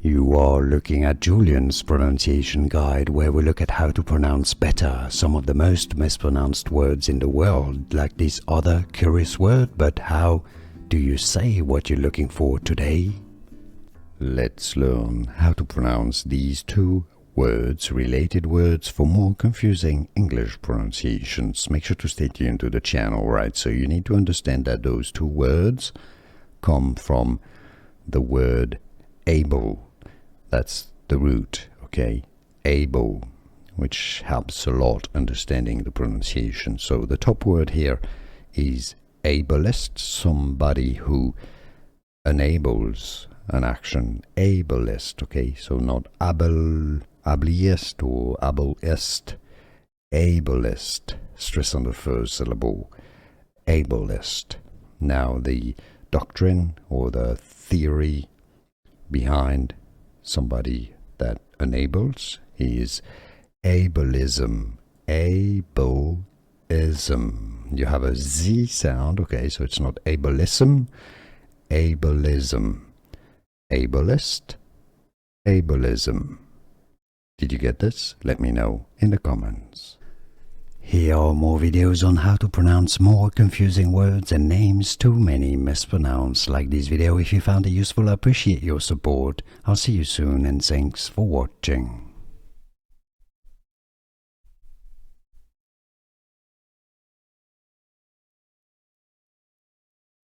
You are looking at Julian's pronunciation guide, where we look at how to pronounce better some of the most mispronounced words in the world, like this other curious word. But how do you say what you're looking for today? Let's learn how to pronounce these two words, related words, for more confusing English pronunciations. Make sure to stay tuned to the channel, right? So you need to understand that those two words come from the word able. That's the root, okay? Able, which helps a lot understanding the pronunciation. So the top word here is ableist, somebody who enables an action. Ableist, okay? So not ableist or ableist. Ableist. Stress on the first syllable. Ableist. Now the doctrine or the theory behind somebody that enables is ableism. Ableism. You have a Z sound, okay, so it's not ableism. Ableism. Ableist. Ableism. Did you get this? Let me know in the comments. Here are more videos on how to pronounce more confusing words and names too many mispronounced. Like this video if you found it useful. I appreciate your support. I'll see you soon and thanks for watching.